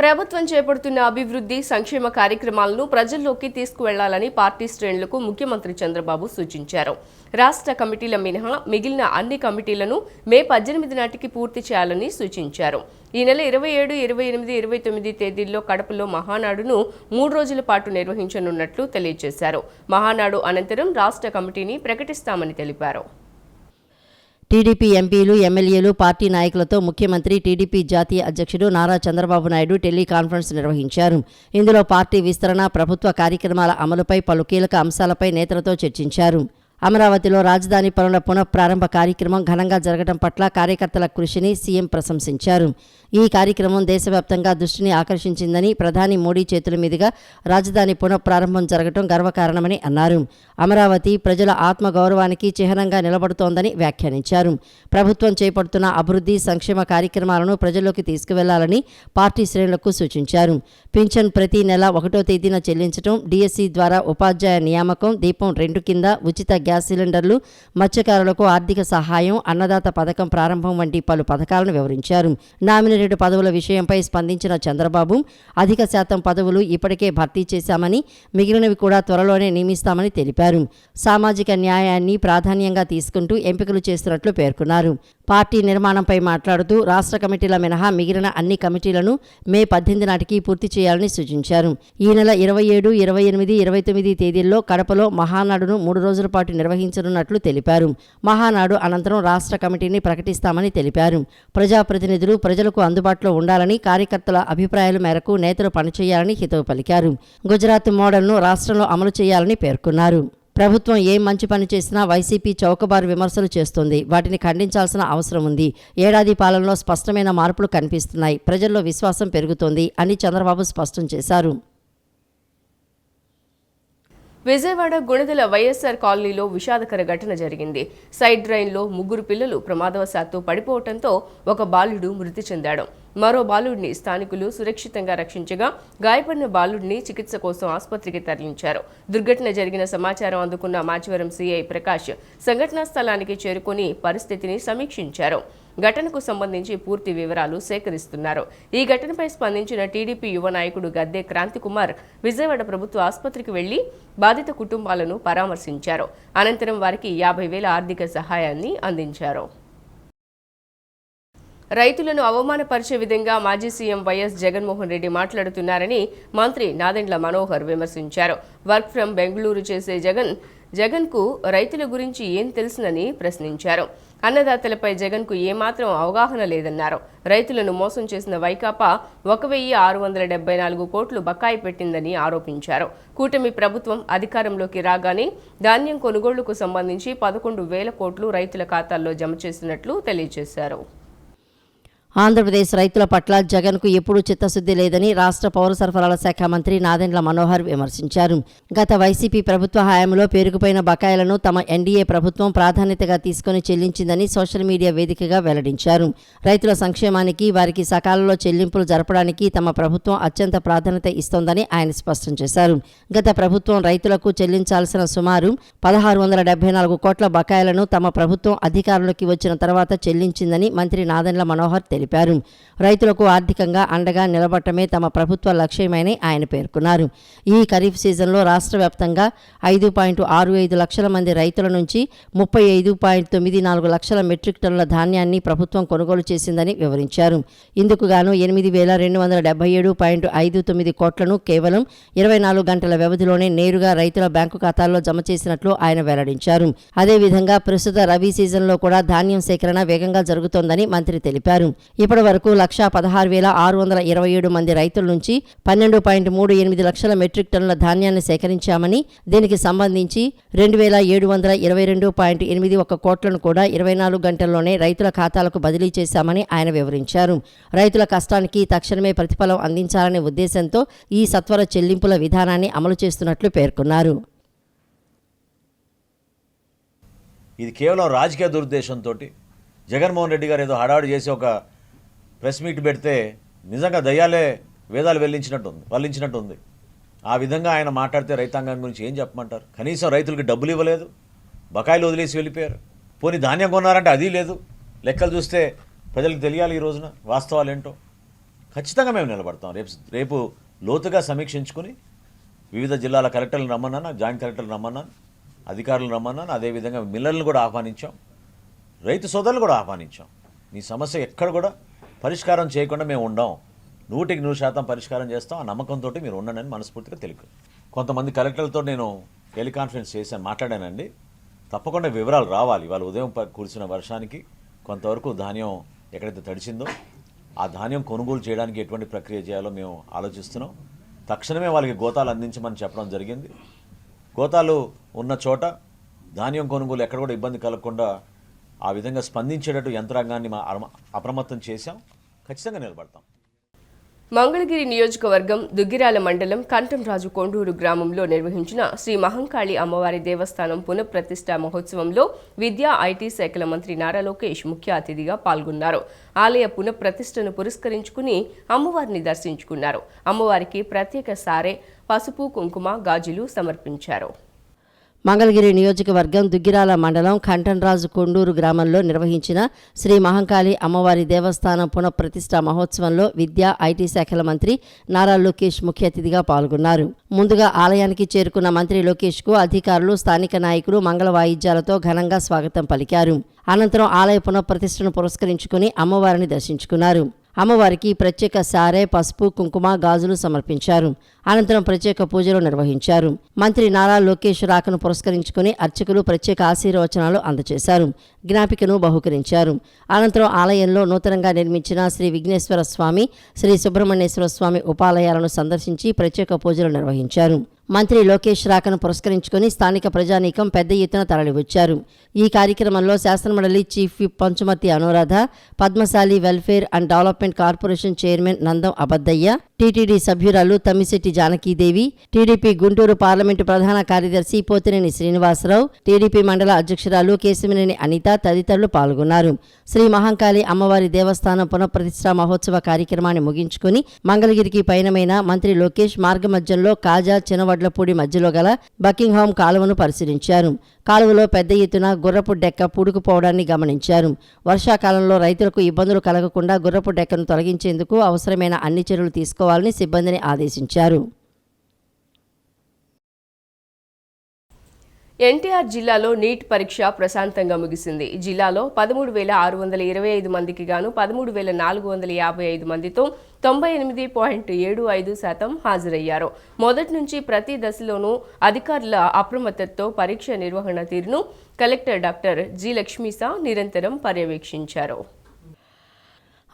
ప్రభుత్వం చేపడుతున్న అభివృద్ధి సంక్షేమ కార్యక్రమాలను ప్రజల్లోకి తీసుకువెళ్లాలని పార్టీ శ్రేణులకు ముఖ్యమంత్రి చంద్రబాబు సూచించారు. రాష్ట్ర కమిటీల మినహా మిగిలిన అన్ని కమిటీలను మే 18 నాటికి పూర్తి చేయాలని సూచించారు. ఈ నెల 27, 28, 29 తేదీల్లో కడపలో మహానాడును 3 రోజుల పాటు నిర్వహించనున్నట్లు తెలియజేశారు. మహానాడు అనంతరం రాష్ట్ర కమిటీని ప్రకటిస్తామని తెలిపారు. టీడీపీ ఎంపీలు, ఎమ్మెల్యేలు, పార్టీ నాయకులతో ముఖ్యమంత్రి, టీడీపీ జాతీయ అధ్యక్షుడు నారా చంద్రబాబు నాయుడు టెలికాన్ఫరెన్స్ నిర్వహించారు. ఇందులో పార్టీ విస్తరణ, ప్రభుత్వ కార్యక్రమాల అమలుపై పలు కీలక అంశాలపై నేతలతో చర్చించారు. అమరావతిలో రాజధాని పనుల పునఃప్రారంభ కార్యక్రమం ఘనంగా జరగడం పట్ల కార్యకర్తల కృషిని సీఎం ప్రశంసించారు. ఈ కార్యక్రమం దేశవ్యాప్తంగా దృష్టిని ఆకర్షించిందని, ప్రధాని మోడీ చేతుల మీదుగా రాజధాని పునఃప్రారంభం జరగడం గర్వకారణమని అన్నారు. అమరావతి ప్రజల ఆత్మగౌరవానికి చిహ్నంగా నిలబడుతోందని వ్యాఖ్యానించారు. ప్రభుత్వం చేపడుతున్న అభివృద్ధి సంక్షేమ కార్యక్రమాలను ప్రజల్లోకి తీసుకువెళ్లాలని పార్టీ శ్రేణులకు సూచించారు. పింఛన్ ప్రతి నెల 1వ తేదీన చెల్లించడం, డిఎస్సి ద్వారా ఉపాధ్యాయ నియామకం, దీపం 2 కింద ఉచిత గ్యాస్ సిలిండర్లు, మత్స్యకారులకు ఆర్థిక సహాయం, అన్నదాత పథకం ప్రారంభం వంటి పలు పథకాలను వివరించారు. నామినేటెడ్ పదవుల విషయంపై స్పందించిన చంద్రబాబు, అధిక శాతం పదవులు ఇప్పటికే భర్తీ చేశామని, మిగిలినవి కూడా త్వరలోనే నియమిస్తామని తెలిపారు. సామాజిక న్యాయాన్ని ప్రాధాన్యంగా తీసుకుంటూ ఎంపికలు చేస్తున్నట్లు పేర్కొన్నారు. పార్టీ నిర్మాణంపై మాట్లాడుతూ రాష్ట్ర కమిటీల మినహా మిగిలిన అన్ని కమిటీలను మే 18 నాటికి పూర్తి చేయాలని సూచించారు. ఈ నెల 27, 28, 29 తేదీల్లో కడపలో మహానాడును 3 రోజుల పాటు నిర్వహించనున్నట్లు తెలిపారు. మహానాడు అనంతరం రాష్ట్ర కమిటీని ప్రకటిస్తామని తెలిపారు. ప్రజాప్రతినిధులు ప్రజలకు అందుబాటులో ఉండాలని, కార్యకర్తల అభిప్రాయాల మేరకు నేతలు పనిచేయాలని హితవు పలికారు. గుజరాత్ మోడల్ను రాష్ట్రంలో అమలు చేయాలని పేర్కొన్నారు. ప్రభుత్వం ఏం మంచి పని చేసినా వైసీపీ చౌకబారు విమర్శలు చేస్తోంది. వాటిని ఖండించాల్సిన అవసరం ఉంది. ఏడాది పాలనలో స్పష్టమైన మార్పులు కనిపిస్తున్నాయి. ప్రజల్లో విశ్వాసం పెరుగుతోంది అని చంద్రబాబు స్పష్టం చేశారు. విజయవాడ గుణదల వైఎస్ఆర్ కాలనీలో విషాదకర ఘటన జరిగింది. సైడ్ డ్రైన్లో 3 పిల్లలు ప్రమాదవశాత్తు పడిపోవడంతో ఒక బాలుడు మృతి చెందాడు. మరో బాలుడిని స్థానికులు సురక్షితంగా రక్షించగా, గాయపడిన బాలుడిని చికిత్స కోసం ఆసుపత్రికి తరలించారు. దుర్ఘటన జరిగిన సమాచారం అందుకున్న మాచవరం సీఐ ప్రకాష్ సంఘటనా స్థలానికి చేరుకుని పరిస్థితిని సమీక్షించారు. ఘటనకు సంబంధించి పూర్తి వివరాలు సేకరిస్తున్నారు. ఈ ఘటనపై స్పందించిన టీడీపీ యువ నాయకుడు గద్దె క్రాంతికుమార్ విజయవాడ ప్రభుత్వ ఆసుపత్రికి వెళ్లి బాధిత కుటుంబాలను పరామర్శించారు. అనంతరం వారికి 50,000 ఆర్థిక సహాయాన్ని అందించారు. రైతులను అవమానపరిచే విధంగా మాజీ సీఎం వైఎస్ జగన్మోహన్ రెడ్డి మాట్లాడుతున్నారని మంత్రి నాదెండ్ల మనోహర్ విమర్శించారు. వర్క్ ఫ్రం బెంగళూరు చేసే జగన్కు రైతుల గురించి ఏం తెలుసునని ప్రశ్నించారు. అన్నదాతలపై జగన్కు ఏమాత్రం అవగాహన లేదన్నారు. రైతులను మోసం చేసిన వైకాపా 1,674 కోట్లు బకాయి పెట్టిందని ఆరోపించారు. కూటమి ప్రభుత్వం అధికారంలోకి రాగానే ధాన్యం కొనుగోళ్లకు సంబంధించి 11,000 కోట్లు రైతుల ఖాతాల్లో జమ చేసినట్లు తెలియజేశారు. ఆంధ్రప్రదేశ్ రైతుల పట్ల జగన్కు ఎప్పుడూ చిత్తశుద్ధి లేదని రాష్ట్ర పౌర సరఫరాల శాఖ మంత్రి నాదెండ్ల మనోహర్ విమర్శించారు. గత వైసీపీ ప్రభుత్వ హయాంలో పేరుకుపోయిన బకాయిలను తమ ఎన్డీఏ ప్రభుత్వం ప్రాధాన్యతగా తీసుకుని చెల్లించిందని సోషల్ మీడియా వేదికగా వెల్లడించారు. రైతుల సంక్షేమానికి, వారికి సకాలంలో చెల్లింపులు జరపడానికి తమ ప్రభుత్వం అత్యంత ప్రాధాన్యత ఇస్తోందని ఆయన స్పష్టం చేశారు. గత ప్రభుత్వం రైతులకు చెల్లించాల్సిన సుమారు 1,674 కోట్ల బకాయిలను తమ ప్రభుత్వం అధికారంలోకి వచ్చిన తర్వాత చెల్లించిందని మంత్రి నాదెండ్ల మనోహర్ తెలిపారు. రైతులకు ఆర్థికంగా అండగా నిలబడటమే తమ ప్రభుత్వ లక్ష్యమని ఆయన పేర్కొన్నారు. ఈ ఖరీఫ్ సీజన్లో రాష్ట్ర వ్యాప్తంగా 5.65 లక్షల మంది రైతుల నుంచి 35.94 లక్షల మెట్రిక్ టన్నుల ధాన్యాన్ని ప్రభుత్వం కొనుగోలు చేసిందని వివరించారు. ఇందుకు గాను 8,277.59 కోట్లను కేవలం 24 గంటల వ్యవధిలోనే నేరుగా రైతుల బ్యాంకు ఖాతాల్లో జమ చేసినట్లు ఆయన వెల్లడించారు. అదేవిధంగా ప్రస్తుత రబీ సీజన్లో కూడా ధాన్యం సేకరణ వేగంగా జరుగుతోందని మంత్రి తెలిపారు. ఇప్పటి వరకు 1,16,627 మంది రైతుల నుంచి 12.38 లక్షల మెట్రిక్ టన్నుల ధాన్యాన్ని సేకరించామని, దీనికి సంబంధించి 2,722.81 కోట్లను కూడా 24 గంటల్లోనే రైతుల ఖాతాలకు బదిలీ చేశామని ఆయన వివరించారు. రైతుల కష్టానికి తక్షణమే ప్రతిఫలం అందించాలనే ఉద్దేశంతో ఈ సత్వర చెల్లింపుల విధానాన్ని అమలు చేస్తున్నట్లు పేర్కొన్నారు. ఇది కేవలం రాజకీయ దురుద్దేశంతో జగన్మోహన్ రెడ్డి గారు ఏదో హడావుడి చేసి ఒక ప్రెస్ మీట్ పెడితే నిజంగా దయ్యాలే వేదాలు వల్లించినట్టుంది. ఆ విధంగా ఆయన మాట్లాడితే రైతాంగం గురించి ఏం చెప్పమంటారు? కనీసం రైతులకి డబ్బులు ఇవ్వలేదు, బకాయిలు వదిలేసి వెళ్ళిపోయారు. పోనీ ధాన్యం కొన్నారంటే అది లేదు. లెక్కలు చూస్తే ప్రజలకు తెలియాలి ఈ రోజున వాస్తవాలు ఏంటో. ఖచ్చితంగా మేము నిలబడతాం. రేపు లోతుగా సమీక్షించుకుని వివిధ జిల్లాల కలెక్టర్లను రమ్మన్నాను, జాయింట్ కలెక్టర్లు రమ్మన్నాను, అధికారులను రమ్మన్నాను, అదేవిధంగా మిల్లర్లను కూడా ఆహ్వానించాం, రైతు సోదరులు కూడా ఆహ్వానించాం. మీ సమస్య ఎక్కడ కూడా పరిష్కారం చేయకుండా మేము ఉండం, 100% పరిష్కారం చేస్తాం. ఆ నమ్మకంతో మీరు ఉండండి అని మనస్ఫూర్తిగా తెలుగు. కొంతమంది కలెక్టర్లతో నేను టెలికాన్ఫరెన్స్ చేశాను, మాట్లాడానండి. తప్పకుండా వివరాలు రావాలి. ఇవాళ ఉదయం కురిసిన వర్షానికి కొంతవరకు ధాన్యం ఎక్కడైతే తడిసిందో ఆ ధాన్యం కొనుగోలు చేయడానికి ఎటువంటి ప్రక్రియ చేయాలో మేము ఆలోచిస్తున్నాం. తక్షణమే వాళ్ళకి గోతాలు అందించమని చెప్పడం జరిగింది. గోతాలు ఉన్న చోట ధాన్యం కొనుగోలు ఎక్కడ కూడా ఇబ్బంది కలగకుండా ఆ విధంగా స్పందించేటట్టు యంత్రాంగాన్ని అప్రమత్తం చేశాం. ఖచ్చితంగా నిలబడతాం. మంగళగిరి నియోజకవర్గం దుగ్గిరాల మండలం కంఠంరాజు కొండూరు గ్రామంలో నిర్వహించిన శ్రీ మహంకాళి అమ్మవారి దేవస్థానం పునఃప్రతిష్ఠా మహోత్సవంలో విద్యా ఐటీ శాఖల మంత్రి నారా లోకేష్ ముఖ్య అతిథిగా పాల్గొన్నారు. ఆలయ పునఃప్రతిష్ఠను పురస్కరించుకుని అమ్మవారిని దర్శించుకున్నారు. అమ్మవారికి ప్రత్యేక సారె, పసుపు, కుంకుమ, గాజులు సమర్పించారు. మంగళగిరి నియోజకవర్గం దుగ్గిరాల మండలం కంఠంరాజు కొండూరు గ్రామంలో నిర్వహించిన శ్రీ మహంకాళి అమ్మవారి దేవస్థానం పునఃప్రతిష్ఠా మహోత్సవంలో విద్యా ఐటీ శాఖల మంత్రి నారా లోకేష్ ముఖ్య అతిథిగా పాల్గొన్నారు. ముందుగా ఆలయానికి చేరుకున్న మంత్రి లోకేష్కు అధికారులు, స్థానిక నాయకులు మంగళ వాయిద్యాలతో ఘనంగా స్వాగతం పలికారు. అనంతరం ఆలయ పునఃప్రతిష్ఠను పురస్కరించుకుని అమ్మవారిని దర్శించుకున్నారు. అమ్మవారికి ప్రత్యేక సారె, పసుపు, కుంకుమ, గాజులు సమర్పించారు. అనంతరం ప్రత్యేక పూజలు నిర్వహించారు. మంత్రి నారా లోకేష్ రాకను పురస్కరించుకుని అర్చకులు ప్రత్యేక ఆశీర్వచనాలు అందజేశారు. జ్ఞాపికను బహుకరించారు. అనంతరం ఆలయంలో నూతనంగా నిర్మించిన శ్రీ విఘ్నేశ్వర స్వామి, శ్రీ సుబ్రహ్మణ్యేశ్వర స్వామి ఉపాలయాలను సందర్శించి ప్రత్యేక పూజలు నిర్వహించారు. మంత్రి లోకేష్ రాకను పురస్కరించుకుని స్థానిక ప్రజానీకం పెద్ద ఎత్తున తరలివచ్చారు. ఈ కార్యక్రమంలో శాసనమండలి chief whip Panchumarthi Anuradha, Padmashali welfare and development corporation chairman Nandam Abaddayya, TTD సభ్యురాలు తమ్మిశెట్టి జానకీదేవి, టీడీపీ గుంటూరు పార్లమెంటు ప్రధాన కార్యదర్శి పోతినేని శ్రీనివాసరావు, టీడీపీ మండల అధ్యక్షురాలు కేశమినేని అనిత తదితరులు పాల్గొన్నారు. శ్రీ మహంకాళి అమ్మవారి దేవస్థానం పునఃప్రతిష్ఠా మహోత్సవ కార్యక్రమాన్ని ముగించుకుని మంగళగిరికి పయనమైన మంత్రి లోకేష్ మార్గమధ్యంలో కాజా, చినవడ్లపూడి మధ్యలో గల బకింగ్హామ్ కాలువను పరిశీలించారు. కాలువలో పెద్ద ఎత్తున గుర్రపు డెక్క పూడుకుపోవడాన్ని గమనించారు. వర్షాకాలంలో రైతులకు ఇబ్బందులు కలగకుండా గుర్రపు డెక్కను తొలగించేందుకు అవసరమైన అన్ని చర్యలు తీసుకోవాలని సిబ్బందిని ఆదేశించారు. ఎన్టీఆర్ జిల్లాలో నీట్ పరీక్ష ప్రశాంతంగా ముగిసింది. జిల్లాలో 13,625 మందికి గాను 13,455 మందితో 98.75% హాజరయ్యారు. మొదటి నుంచి ప్రతి దశలోనూ అధికారుల అప్రమత్తతో పరీక్ష నిర్వహణ తీరును కలెక్టర్ డాక్టర్ జి. లక్ష్మీసా నిరంతరం పర్యవేక్షించారు.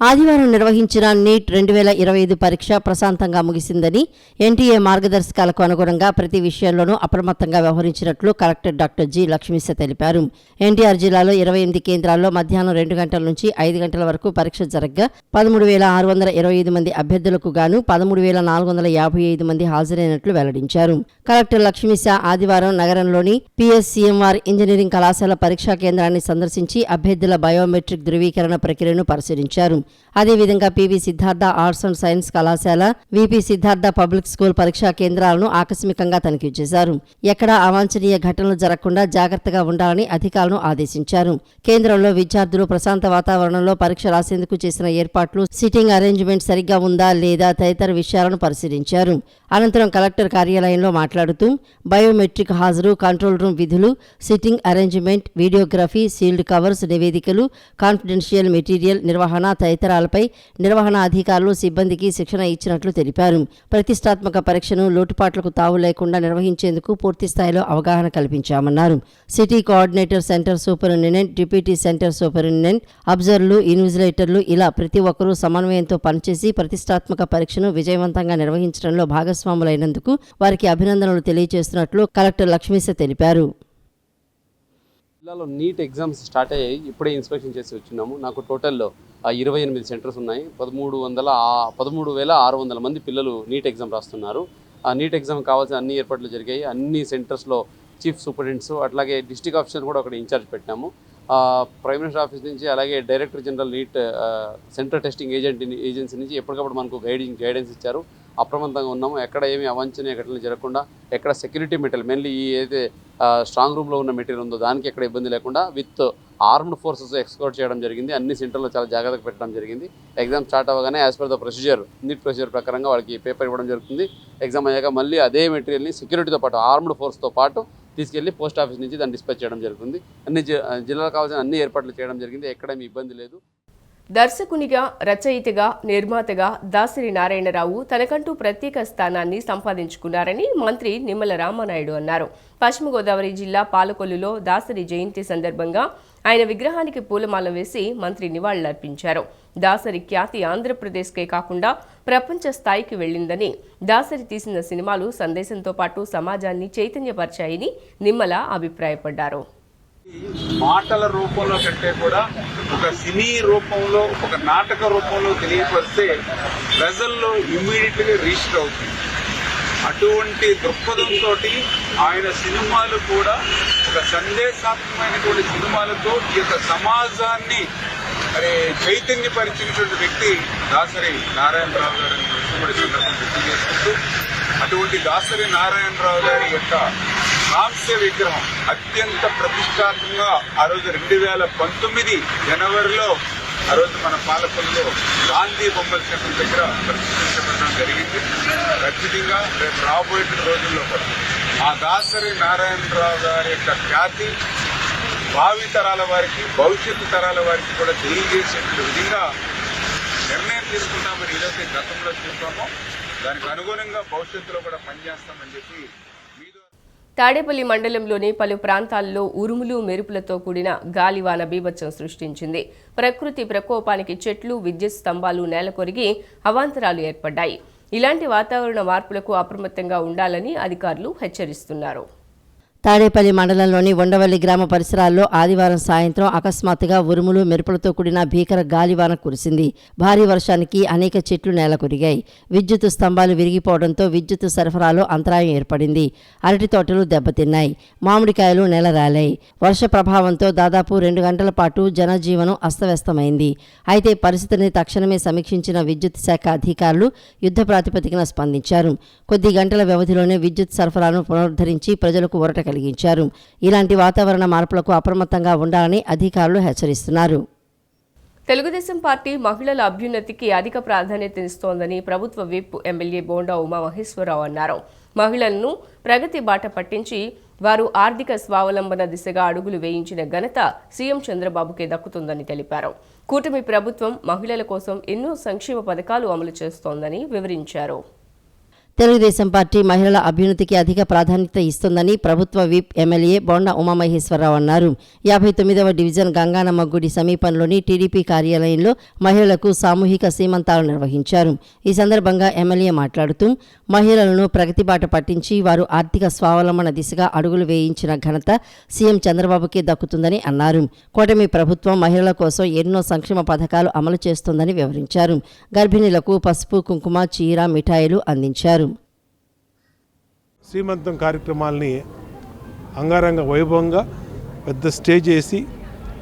ఆదివారం నిర్వహించిన నీట్ 2025 పరీక్ష ప్రశాంతంగా ముగిసిందని, ఎన్టీఏ మార్గదర్శకాలకు అనుగుణంగా ప్రతి విషయంలోనూ అప్రమత్తంగా వ్యవహరించినట్లు కలెక్టర్ డాక్టర్ జి. లక్ష్మీస తెలిపారు. ఎన్టీఆర్ జిల్లాలో 28 కేంద్రాల్లో మధ్యాహ్నం 2 గంటల నుంచి 5 గంటల వరకు పరీక్ష జరగ్గా 13,625 మంది అభ్యర్థులకు గాను 13,455 మంది హాజరైనట్లు వెల్లడించారు. కలెక్టర్ లక్ష్మీస ఆదివారం నగరంలోని పిఎస్సిఎంఆర్ ఇంజనీరింగ్ కళాశాల పరీక్షా కేంద్రాన్ని సందర్శించి అభ్యర్థుల బయోమెట్రిక్ ధృవీకరణ ప్రక్రియను పరిశీలించారు. అదేవిధంగా PV Siddhartha arts and science కళాశాల, విపి సిద్ధార్థ పబ్లిక్ స్కూల్ పరీక్షా కేంద్రాలను ఆకస్మికంగా తనిఖీ చేశారు. ఎక్కడా అవాంఛనీయ ఘటనలు జరగకుండా జాగ్రత్తగా ఉండాలని అధికారులను ఆదేశించారు. కేంద్రంలో విద్యార్థులు ప్రశాంత వాతావరణంలో పరీక్ష రాసేందుకు చేసిన ఏర్పాట్లు, సిట్టింగ్ అరేంజ్మెంట్ సరిగ్గా ఉందా లేదా తదితర విషయాలను పరిశీలించారు. అనంతరం కలెక్టర్ కార్యాలయంలో మాట్లాడుతూ బయోమెట్రిక్ హాజరు, కంట్రోల్ రూమ్ విధులు, sitting arrangement, videography, sealed covers నివేదికలు, కాన్ఫిడెన్షియల్ మెటీరియల్ నిర్వహణ తదితరాలపై నిర్వహణ అధికారులు సిబ్బందికి శిక్షణ ఇచ్చినట్లు తెలిపారు. ప్రతిష్టాత్మక పరీక్షను లోటుపాట్లకు తావు లేకుండా నిర్వహించేందుకు పూర్తి స్థాయిలో అవగాహన కల్పించామన్నారు. City coordinator, center superintendent, deputy center superintendent, అబ్జర్వర్లు, ఇన్విజిలేటర్లు ఇలా ప్రతి ఒక్కరూ సమన్వయంతో పనిచేసి ప్రతిష్టాత్మక పరీక్షను విజయవంతంగా నిర్వహించడంలో భాగస్వాములైనందుకు వారికి అభినందనలు తెలియజేస్తున్నట్లు కలెక్టర్ లక్ష్మీస తెలిపారు. జిల్లాలో నీట్ ఎగ్జామ్స్ స్టార్ట్ అయ్యాయి. ఇప్పుడే ఇన్స్పెక్షన్ చేసి వచ్చినాము. నాకు టోటల్లో 28 సెంటర్స్ ఉన్నాయి. 13,600 మంది పిల్లలు నీట్ ఎగ్జామ్ రాస్తున్నారు. ఆ నీట్ ఎగ్జామ్ కావాల్సిన అన్ని ఏర్పాట్లు జరిగాయి. అన్ని సెంటర్స్లో చీఫ్ సూపరింటెండెంట్స్, అట్లాగే డిస్ట్రిక్ట్ ఆఫీసర్ కూడా అక్కడ ఇన్ఛార్జ్ పెట్టాము. ప్రైమ్ మినిస్టర్ ఆఫీస్ నుంచి, అలాగే director general NEET centre testing agency నుంచి ఎప్పటికప్పుడు మనకు గైడెన్స్ ఇచ్చారు. అప్రమత్తంగా ఉన్నాము. ఎక్కడ ఏమి అవాంఛనీయ ఘటనలు జరగకుండా, ఎక్కడ సెక్యూరిటీ మెటీరియల్, మెయిన్లీ ఈ ఏదైతే స్ట్రాంగ్ రూమ్లో ఉన్న మెటీరియల్ ఉందో దానికి ఎక్కడ ఇబ్బంది లేకుండా, విత్ ఆర్మ్డ్ ఫోర్సెస్ ఎక్స్కోర్ట్ చేయడం జరిగింది. అన్ని సెంటర్లో చాలా జాగ్రత్తగా పెట్టడం జరిగింది. ఎగ్జామ్ స్టార్ట్ అవ్వగానే as per the procedure, NEET procedure ప్రకారంగా వాళ్ళకి పేపర్ ఇవ్వడం జరుగుతుంది. ఎగ్జామ్ అయ్యాక మళ్ళీ అదే మెటీరియల్ని సెక్యూరిటీతో పాటు, ఆర్మ్డ్ ఫోర్స్తో పాటు తీసుకెళ్లి పోస్ట్ ఆఫీస్ నుంచి దాన్ని డిస్పాచ్ చేయడం జరుగుతుంది. అన్ని జిల్లాలకు కావాల్సిన అన్ని ఏర్పాట్లు చేయడం జరిగింది. ఎక్కడేమీ ఇబ్బంది లేదు. దర్శకునిగా, రచయితగా, నిర్మాతగా దాసరి నారాయణరావు తనకంటూ ప్రత్యేక స్థానాన్ని సంపాదించుకున్నారని మంత్రి నిమ్మల రామానాయుడు అన్నారు. పశ్చిమ గోదావరి జిల్లా పాలకొల్లులో దాసరి జయంతి సందర్భంగా ఆయన విగ్రహానికి పూలమాల వేసి మంత్రి నివాళులర్పించారు. దాసరి ఖ్యాతి ఆంధ్రప్రదేశ్కే కాకుండా ప్రపంచ స్థాయికి వెళ్లిందని, దాసరి తీసిన సినిమాలు సందేశంతో పాటు సమాజాన్ని చైతన్యపరిచాయని నిమ్మల అభిప్రాయపడ్డారు. మాటల రూపంలో కంటే కూడా ఒక సినీ రూపంలో, ఒక నాటక రూపంలో తెలియపరిస్తే ప్రజల్లో ఇమ్మీడియట్ గా రిజిస్టర్ అవుతుంది. అటువంటి దృక్పథంతో ఆయన సినిమాలు కూడా ఒక సందేశాత్మకమైనటువంటి సినిమాలతో ఈ యొక్క సమాజాన్ని చైతన్యపరిచినటువంటి వ్యక్తి దాసరి నారాయణరావు గారిని గుర్తు చేసుకుంటూ, అటువంటి దాసరి నారాయణరావు గారి యొక్క కాంస్య విగ్రహం అత్యంత ప్రతిష్టాత్మకంగా ఆ రోజు 2019 జనవరిలో ఆ రోజు మన పాలకొల్లులో గాంధీ బొమ్మల చెట్ల దగ్గర ప్రతిష్ఠించబడడం జరిగింది. ఖచ్చితంగా రేపు రాబోయే రోజుల్లో కూడా ఆ దాసరి నారాయణరావు గారి యొక్క ఖ్యాతి భావి తరాల వారికి, భవిష్యత్తు తరాల వారికి కూడా తెలియజేసేటువంటి విధంగా నిర్ణయం తీసుకుంటామని ఏదైతే గతంలో చూస్తామో దానికి అనుగుణంగా భవిష్యత్తులో కూడా పనిచేస్తామని చెప్పి తాడేపల్లి మండలంలోని పలు ప్రాంతాల్లో ఉరుములు, మెరుపులతో కూడిన గాలివాన బీభత్సం సృష్టించింది. ప్రకృతి ప్రకోపానికి చెట్లు, విద్యుత్ స్తంభాలు నేలకొరిగి అవాంతరాలు ఏర్పడ్డాయి. ఇలాంటి వాతావరణ మార్పులకు అప్రమత్తంగా ఉండాలని అధికారులు హెచ్చరిస్తున్నారు. తాడేపల్లి మండలంలోని ఉండవల్లి గ్రామ పరిసరాల్లో ఆదివారం సాయంత్రం అకస్మాత్తుగా ఉరుములు, మెరుపులతో కూడిన భీకర గాలివాన కురిసింది. భారీ వర్షానికి అనేక చెట్లు నేలకొరిగాయి. విద్యుత్ స్తంభాలు విరిగిపోవడంతో విద్యుత్ సరఫరాలో అంతరాయం ఏర్పడింది. అరటి తోటలు దెబ్బతిన్నాయి. మామిడికాయలు నేలరాలాయి. వర్ష ప్రభావంతో దాదాపు 2 గంటల పాటు జనజీవనం అస్తవ్యస్తమైంది. అయితే పరిస్థితిని తక్షణమే సమీక్షించిన విద్యుత్ శాఖ అధికారులు యుద్ధ ప్రాతిపదికన స్పందించారు. కొద్ది గంటల వ్యవధిలోనే విద్యుత్ సరఫరాను పునరుద్ధరించి ప్రజలకు ఊరట కలిగించారు. ఇలాంటి వాతావరణ మార్పులకు అప్రమత్తంగా ఉండాలని అధికారులు హెచ్చరిస్తున్నారు. తెలుగుదేశం పార్టీ మహిళల అభ్యున్నతికి అధిక ప్రాధాన్యతనిస్తోందని ప్రభుత్వ విప్ ఎమ్మెల్యే బోండా ఉమామహేశ్వరరావు అన్నారు. మహిళలను ప్రగతి బాట పట్టించి వారు ఆర్థిక స్వావలంబన దిశగా అడుగులు వేయించిన ఘనత సీఎం చంద్రబాబుకే దక్కుతుందని తెలిపారు. కూటమి ప్రభుత్వం మహిళల కోసం ఎన్నో సంక్షేమ పథకాలు అమలు చేస్తోందని వివరించారు. తెలుగుదేశం పార్టీ మహిళల అభ్యున్నతికి అధిక ప్రాధాన్యత ఇస్తుందని ప్రభుత్వ విప్ ఎమ్మెల్యే బోండా ఉమామహేశ్వరరావు అన్నారు. 59వ డివిజన్ గంగానమ్మ గుడి సమీపంలోని టీడీపీ కార్యాలయంలో మహిళలకు సామూహిక సీమంతాలు నిర్వహించారు. ఈ సందర్భంగా ఎమ్మెల్యే మాట్లాడుతూ మహిళలను ప్రగతి బాట పట్టించి వారు ఆర్థిక స్వావలంబన దిశగా అడుగులు వేయించిన ఘనత సీఎం చంద్రబాబుకే దక్కుతుందని అన్నారు. కూటమి ప్రభుత్వం మహిళల కోసం ఎన్నో సంక్షేమ పథకాలు అమలు చేస్తోందని వివరించారు. గర్భిణీలకు పసుపు, కుంకుమ, చీర, మిఠాయిలు అందించారు. శ్రీమంతం కార్యక్రమాలని అంగరంగ వైభవంగా పెద్ద స్టేజ్ వేసి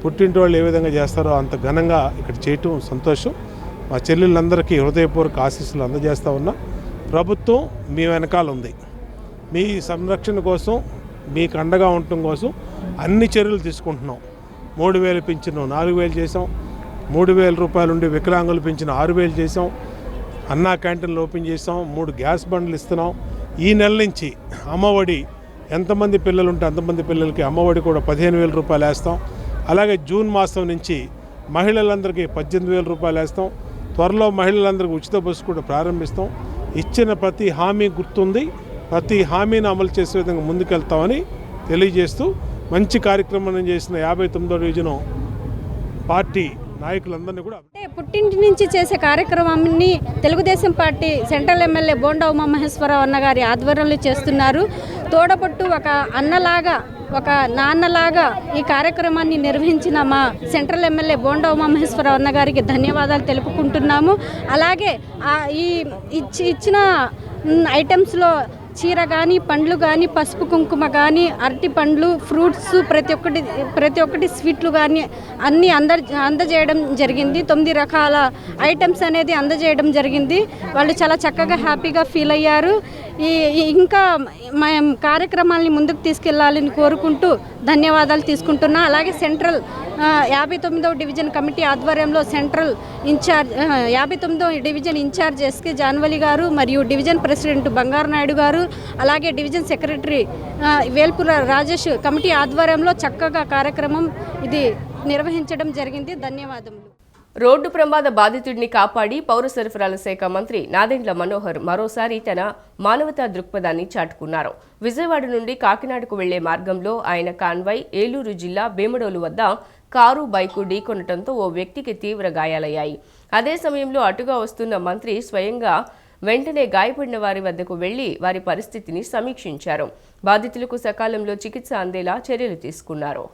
పుట్టింటి వాళ్ళు ఏ విధంగా చేస్తారో అంత ఘనంగా ఇక్కడ చేయటం సంతోషం. మా చెల్లెళ్ళందరికీ హృదయపూర్వక ఆశీస్సులు అందజేస్తూ ఉన్నా. ప్రభుత్వం మీ వెనకాల ఉంది. మీ సంరక్షణ కోసం, మీకు అండగా ఉండటం కోసం అన్ని చర్యలు తీసుకుంటున్నాం. 3,000 పింఛను 4,000 చేసాం. 3,000 రూపాయలు ఉండి వికలాంగులు పింఛను 6,000 చేసాం. అన్నా క్యాంటీన్లు ఓపెన్ చేసాం. 3 గ్యాస్ బండ్లు ఇస్తున్నాం. ఈ నెల నుంచి అమ్మఒడి ఎంతమంది పిల్లలు ఉంటే అంతమంది పిల్లలకి అమ్మఒడి కూడా 15,000 రూపాయలు వేస్తాం. అలాగే జూన్ మాసం నుంచి మహిళలందరికీ 18,000 రూపాయలు వేస్తాం. త్వరలో మహిళలందరికీ ఉచిత బస్సు కూడా ప్రారంభిస్తాం. ఇచ్చిన ప్రతి హామీ గుర్తుంది. ప్రతి హామీని అమలు చేసే విధంగా ముందుకెళ్తామని తెలియజేస్తూ మంచి కార్యక్రమం చేసిన 59వ డివిజన్ పార్టీ నాయకులందరినీ కూడా పుట్టింటి నుంచి చేసే కార్యక్రమాన్ని Telugu Desam party central MLA Bonda Umamaheswara Rao అన్న గారి ఆధ్వర్యంలో చేస్తున్నారు. తోడపట్టు ఒక అన్నలాగా, ఒక నాన్నలాగా ఈ కార్యక్రమాన్ని నిర్వహించిన మా సెంట్రల్ ఎమ్మెల్యే బోండా ఉమామహేశ్వరరావు అన్న గారికి ధన్యవాదాలు తెలుపుకుంటున్నాము. అలాగే ఈ ఇచ్చిన ఐటమ్స్లో చీర కానీ, పండ్లు కానీ, పసుపు కుంకుమ కానీ, అరటి పండ్లు, ఫ్రూట్స్, ప్రతి ఒక్కటి స్వీట్లు కానీ అన్నీ అందజేయడం జరిగింది. 9 రకాల ఐటమ్స్ అనేది అందజేయడం జరిగింది. వాళ్ళు చాలా చక్కగా హ్యాపీగా ఫీల్ అయ్యారు. ఇంకా మేము కార్యక్రమాలని ముందుకు తీసుకెళ్లాలని కోరుకుంటూ ధన్యవాదాలు తీసుకుంటున్నా. అలాగే సెంట్రల్ 59వ డివిజన్ కమిటీ ఆధ్వర్యంలో సెంట్రల్ ఇన్ఛార్జ్ 59వ డివిజన్ ఇన్ఛార్జ్ ఎస్కే జాన్వలి గారు మరియు డివిజన్ ప్రెసిడెంట్ బంగారు నాయుడు గారు, అలాగే division secretary Velpura Rajesh committee ఆధ్వర్యంలో చక్కగా కార్యక్రమం ఇది నిర్వహించడం జరిగింది. ధన్యవాదములు. రోడ్డు ప్రమాద బాధితుడిని కాపాడి పౌర సరఫరాల శాఖ మంత్రి నాదెండ్ల మనోహర్ మరోసారి తన మానవతా దృక్పథాన్ని చాటుకున్నారు. విజయవాడ నుండి కాకినాడకు వెళ్లే మార్గంలో ఆయన కాన్వాయ్ ఏలూరు జిల్లా భీమడోలు వద్ద కారు బైకు ఢీకొనడంతో ఓ వ్యక్తికి తీవ్ర గాయాలయ్యాయి. అదే సమయంలో అటుగా వస్తున్న మంత్రి స్వయంగా వెంటనే గాయపడిన వారి వద్దకు వెళ్లి వారి పరిస్థితిని సమీక్షించారు. బాధితులకు సకాలంలో చికిత్స అందేలా చర్యలు తీసుకున్నారు.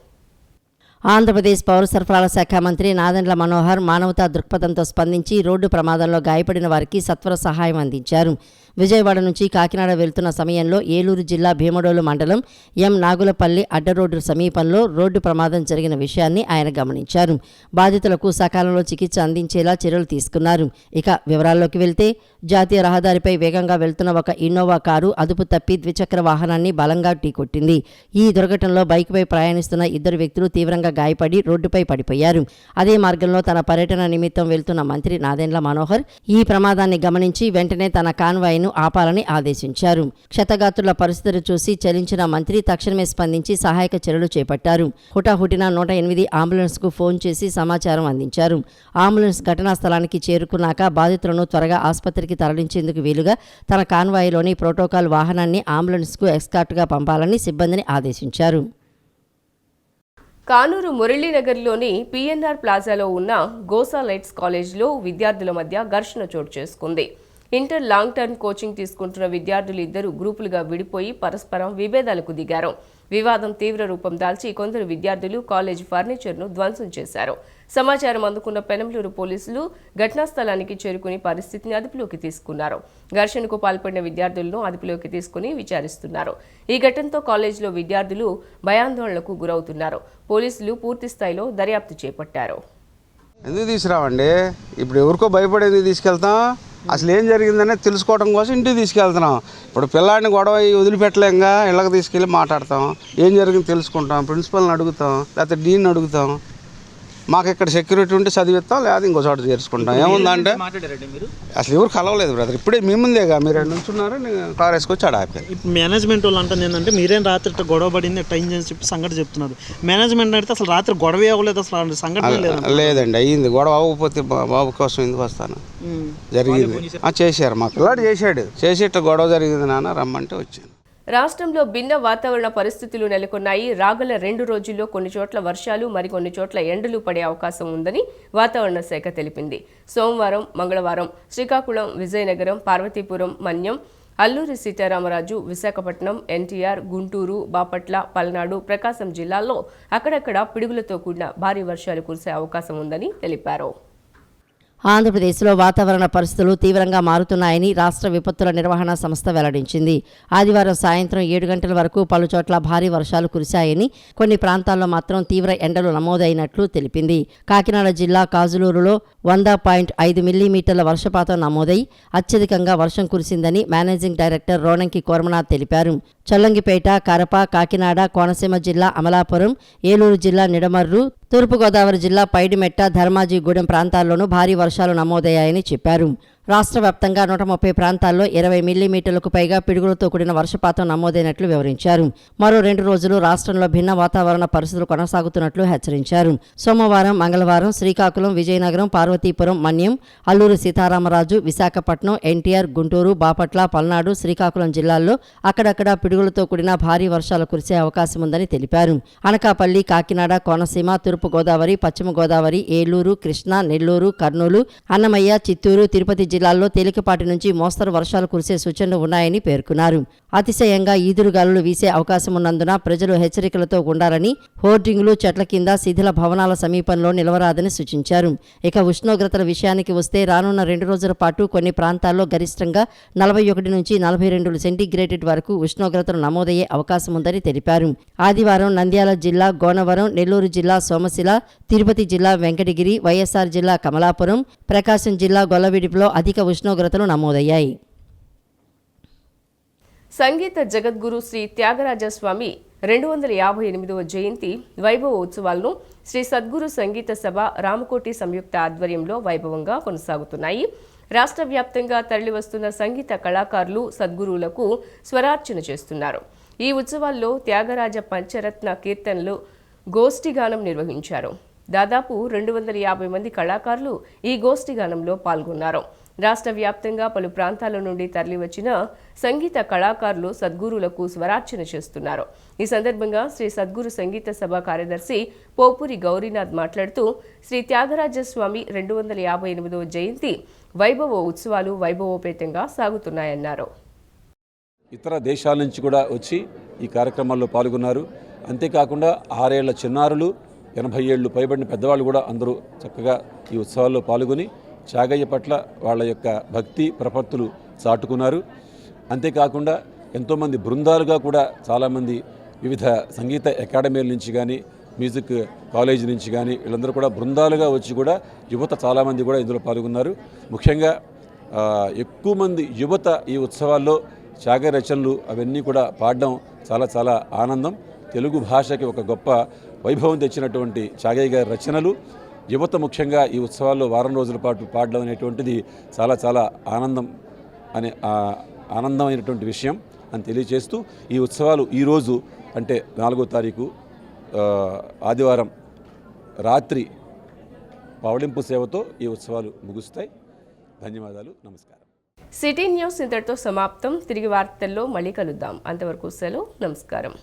ఆంధ్రప్రదేశ్ పౌర సరఫరాల శాఖ మంత్రి నాదెండ్ల మనోహర్ మానవతా దృక్పథంతో స్పందించి రోడ్డు ప్రమాదంలో గాయపడిన వారికి సత్వర సహాయం అందించారు. విజయవాడ నుంచి కాకినాడ వెళ్తున్న సమయంలో ఏలూరు జిల్లా భీమడోలు మండలం ఎం నాగులపల్లి అడ్డరోడ్డు సమీపంలో రోడ్డు ప్రమాదం జరిగిన విషయాన్ని ఆయన గమనించారు. బాధితులకు సకాలంలో చికిత్స అందించేలా చర్యలు తీసుకున్నారు. ఇక వివరాల్లోకి వెళ్తే జాతీయ రహదారిపై వేగంగా వెళ్తున్న ఒక ఇన్నోవా కారు అదుపు తప్పి ద్విచక్ర వాహనాన్ని బలంగా ఢీకొట్టింది. ఈ దుర్ఘటనలో బైక్పై ప్రయాణిస్తున్న ఇద్దరు వ్యక్తులు తీవ్రంగా గాయపడి రోడ్డుపై పడిపోయారు. అదే మార్గంలో తన పర్యటన నిమిత్తం వెళ్తున్న మంత్రి నాదెండ్ల మనోహర్ ఈ ప్రమాదాన్ని గమనించి వెంటనే తన కాన్వాయ్ను ఆపాలని ఆదేశించారు. క్షతగాత్రుల పరిస్థితిని చూసి చలించిన మంత్రి తక్షణమే స్పందించి సహాయక చర్యలు చేపట్టారు. హుటాహుటిన 108 అంబులెన్స్కు ఫోన్ చేసి సమాచారం అందించారు. అంబులెన్స్ ఘటనా స్థలానికి చేరుకున్నాక బాధితులను త్వరగా ఆసుపత్రికి తరలించేందుకు వీలుగా తన కాన్వాయ్లోని ప్రోటోకాల్ వాహనాన్ని అంబులెన్స్కు ఎస్కార్ట్గా పంపాలని సిబ్బందిని ఆదేశించారు. కానూరు మురళీనగర్లోని పిఎన్ఆర్ ప్లాజాలో ఉన్న గోసా లైట్స్ కాలేజ్లో విద్యార్థుల మధ్య ఘర్షణ చోటు చేసుకుంది. ఇంటర్ లాంగ్ టర్మ్ కోచింగ్ తీసుకుంటున్న విద్యార్థులు ఇద్దరు గ్రూపులుగా విడిపోయి పరస్పరం విభేదాలకు దిగారు. వివాదం తీవ్ర రూపం దాల్చి కొందరు విద్యార్థులు కాలేజ్ ఫర్నిచర్ను ధ్వంసం చేశారు. సమాచారం అందుకున్న పెనంలూరు పోలీసులు ఘటనా స్థలానికి చేరుకుని పరిస్థితిని అదుపులోకి తీసుకున్నారు. ఘర్షణకు పాల్పడిన విద్యార్థులను అదుపులోకి తీసుకుని విచారిస్తున్నారు. ఈ ఘటనతో కాలేజీలో విద్యార్థులు భయాందోళనకు గురవుతున్నారు. పోలీసులు పూర్తి స్థాయిలో దర్యాప్తు చేపట్టారు. ఎందుకు తీసుకురావండి? ఇప్పుడు ఎవరికో భయపడి ఎందుకు తీసుకెళ్తాం? అసలు ఏం జరిగిందనే తెలుసుకోవడం కోసం ఇంటికి తీసుకెళ్తున్నాం. ఇప్పుడు పిల్లాడిని గొడవ వదిలిపెట్టలేంగా, ఇళ్ళకి తీసుకెళ్ళి మాట్లాడతాం, ఏం జరిగింది తెలుసుకుంటాం, ప్రిన్సిపల్ని అడుగుతాం, లేకపోతే డీన్ని అడుగుతాం. మాకు ఇక్కడ సెక్యూరిటీ ఉంటే చదివిస్తాం, లేదా ఇంకో చోట చేర్చుకుంటాం. ఏముందంటే అసలు ఎవరు కలవలేదు బ్రదర్. ఇప్పుడే మీ ముందేగా మీరు రెండు నుంచున్నారు, నేను కార్ వేసుకొచ్చి ఆడాపాను. ఇప్పుడు మేనేజ్మెంట్ వాళ్ళు అంటే ఏంటంటే మీరేం రాత్రి ఇట్లా గొడవ పడింది టైం అని చెప్పి సంగతి చెప్తున్నారు. మేనేజ్మెంట్ అయితే అసలు రాత్రి గొడవ అవ్వలేదు, అసలు సంఘటన లేదు. లేదండి, అయ్యింది గొడవ. అవ్వకపోతే బాబు కోసం ఎందుకు వస్తాను? జరిగింది, చేశారు. మా పిల్లాడు చేసి ఇట్లా గొడవ జరిగింది నాన్న రమ్మంటే వచ్చాను. రాష్ట్రంలో భిన్న వాతావరణ పరిస్థితులు నెలకొన్నాయి. రాగల 2 రోజుల్లో కొన్ని చోట్ల వర్షాలు, మరికొన్ని చోట్ల ఎండలు పడే అవకాశం ఉందని వాతావరణ శాఖ తెలిపింది. సోమవారం, మంగళవారం శ్రీకాకుళం, విజయనగరం, పార్వతీపురం, మన్యం, అల్లూరి సీతారామరాజు, విశాఖపట్నం, ఎన్టీఆర్, గుంటూరు, బాపట్ల, పల్నాడు, ప్రకాశం జిల్లాల్లో అక్కడక్కడ పిడుగులతో కూడిన భారీ వర్షాలు కురిసే అవకాశం ఉందని తెలిపారు. ఆంధ్రప్రదేశ్లో వాతావరణ పరిస్థితులు తీవ్రంగా మారుతున్నాయని రాష్ట్ర విపత్తుల నిర్వహణ సంస్థ వెల్లడించింది. ఆదివారం సాయంత్రం 7 గంటల వరకు పలుచోట్ల భారీ వర్షాలు కురిశాయని, కొన్ని ప్రాంతాల్లో మాత్రం తీవ్ర ఎండలు నమోదైనట్లు తెలిపింది. కాకినాడ జిల్లా కాజులూరులో 100.5 మిల్లీమీటర్ల వర్షపాతం నమోదై అత్యధికంగా వర్షం కురిసిందని మేనేజింగ్ డైరెక్టర్ రోణంకి కోరమనాథ్ తెలిపారు. చల్లంగిపేట, కరప, కాకినాడ, కోనసీమ జిల్లా అమలాపురం, ఏలూరు జిల్లా నిడమర్రు, తూర్పుగోదావరి జిల్లా పైడిమెట్ట, ధర్మాజిగూడెం ప్రాంతాల్లోనూ భారీ వర్షాలు నమోదయ్యాయని చెప్పారు. రాష్ట్ర వ్యాప్తంగా 130 ప్రాంతాల్లో 20 మిల్లీమీటర్లకు పైగా పిడుగులతో కూడిన వర్షపాతం నమోదైనట్లు వివరించారు. మరో 2 రోజులు రాష్ట్రంలో భిన్న వాతావరణ పరిస్థితులు కొనసాగుతున్నట్లు హెచ్చరించారు. సోమవారం, మంగళవారం శ్రీకాకుళం, విజయనగరం, పార్వతీపురం, మన్యం, అల్లూరు సీతారామరాజు, విశాఖపట్నం, ఎన్టీఆర్, గుంటూరు, బాపట్ల, పల్నాడు, శ్రీకాకుళం జిల్లాల్లో అక్కడక్కడ పిడుగులతో కూడిన భారీ వర్షాలు కురిసే అవకాశం ఉందని తెలిపారు. అనకాపల్లి, కాకినాడ, కోనసీమ, తూర్పుగోదావరి, పశ్చిమ గోదావరి, ఏలూరు, కృష్ణా, నెల్లూరు, కర్నూలు, అన్నమయ్య, చిత్తూరు, తిరుపతి జిల్లాల్లో తేలికపాటి నుంచి మోస్తరు వర్షాలు కురిసే సూచనలు ఉన్నాయని పేర్కొన్నారు. అతిశయంగా ఈదురుగాలులు వీసే అవకాశం ఉన్నందున ప్రజలు హెచ్చరికలతో ఉండాలని, హోర్డింగులు, చెట్ల కింద, శిథిల భవనాల సమీపంలో నిలవరాదని సూచించారు. ఇక ఉష్ణోగ్రతల విషయానికి వస్తే రానున్న 2 రోజుల పాటు కొన్ని ప్రాంతాల్లో గరిష్టంగా 41 నుంచి 42 సెంటీగ్రేడ్ వరకు ఉష్ణోగ్రతలు నమోదయ్యే అవకాశం ఉందని తెలిపారు. ఆదివారం నంద్యాల జిల్లా గోనవరం, నెల్లూరు జిల్లా సోమశిల, తిరుపతి జిల్లా వెంకటగిరి, వైఎస్ఆర్ జిల్లా కమలాపురం, ప్రకాశం జిల్లా గొల్లవిడిపులో అధిక ఉష్ణోగ్రతలు నమోదయ్యాయి. సంగీత జగద్గురు శ్రీ త్యాగరాజస్వామి 258వ జయంతి వైభవ ఉత్సవాలను శ్రీ సద్గురు సంగీత సభ రామకోటి సంయుక్త ఆధ్వర్యంలో వైభవంగా కొనసాగుతున్నాయి. రాష్ట్ర వ్యాప్తంగా తరలివస్తున్న సంగీత కళాకారులు సద్గురువులకు స్వరార్చన చేస్తున్నారు. ఈ ఉత్సవాల్లో త్యాగరాజ పంచరత్న కీర్తనలు గోష్ఠిగానం నిర్వహించారు. దాదాపు 250 మంది కళాకారులు ఈ గోష్ఠిగానంలో పాల్గొన్నారు. రాష్ట్ర వ్యాప్తంగా పలు ప్రాంతాల నుండి తరలివచ్చిన సంగీత కళాకారులు సద్గురువులకు స్వరార్చన చేస్తున్నారు. ఈ సందర్భంగా శ్రీ సద్గురు సంగీత సభ కార్యదర్శి పోపురి గౌరీనాథ్ మాట్లాడుతూ శ్రీ త్యాగరాజస్వామి 258వ జయంతి వైభవ ఉత్సవాలు వైభవోపేతంగా సాగుతున్నాయన్నారు. ఇతర దేశాల నుంచి కూడా వచ్చి ఈ కార్యక్రమాల్లో పాల్గొన్నారు. అంతేకాకుండా 6 ఏళ్ల చిన్నారులు 80 ఏళ్ళు పైబడిన పెద్దవాళ్ళు కూడా అందరూ చక్కగా ఈ ఉత్సవాల్లో పాల్గొని త్యాగయ్య పట్ల వాళ్ళ యొక్క భక్తి ప్రపత్తులు చాటుకున్నారు. అంతేకాకుండా ఎంతోమంది బృందాలుగా కూడా చాలామంది వివిధ సంగీత అకాడమీల నుంచి కానీ మ్యూజిక్ కాలేజీ నుంచి కానీ వీళ్ళందరూ కూడా బృందాలుగా వచ్చి కూడా యువత చాలామంది కూడా ఇందులో పాల్గొన్నారు. ముఖ్యంగా ఎక్కువ మంది యువత ఈ ఉత్సవాల్లో త్యాగ రచనలు అవన్నీ కూడా పాడడం చాలా చాలా ఆనందం. తెలుగు భాషకి ఒక గొప్ప వైభవం తెచ్చినటువంటి త్యాగయ్య గారి రచనలు యువత ముఖ్యంగా ఈ ఉత్సవాల్లో వారం రోజుల పాటు పాడడం అనేటువంటిది చాలా చాలా ఆనందమైనటువంటి విషయం అని తెలియజేస్తూ ఈ ఉత్సవాలు ఈరోజు అంటే 4వ తారీఖు ఆదివారం రాత్రి పవళింపు సేవతో ఈ ఉత్సవాలు ముగుస్తాయి. ధన్యవాదాలు, నమస్కారం. సిటీ న్యూస్ ఇంతటితో సమాప్తం. తిరిగి వార్తల్లో మళ్ళీ కలుద్దాం. అంతవరకు సెలవు, నమస్కారం.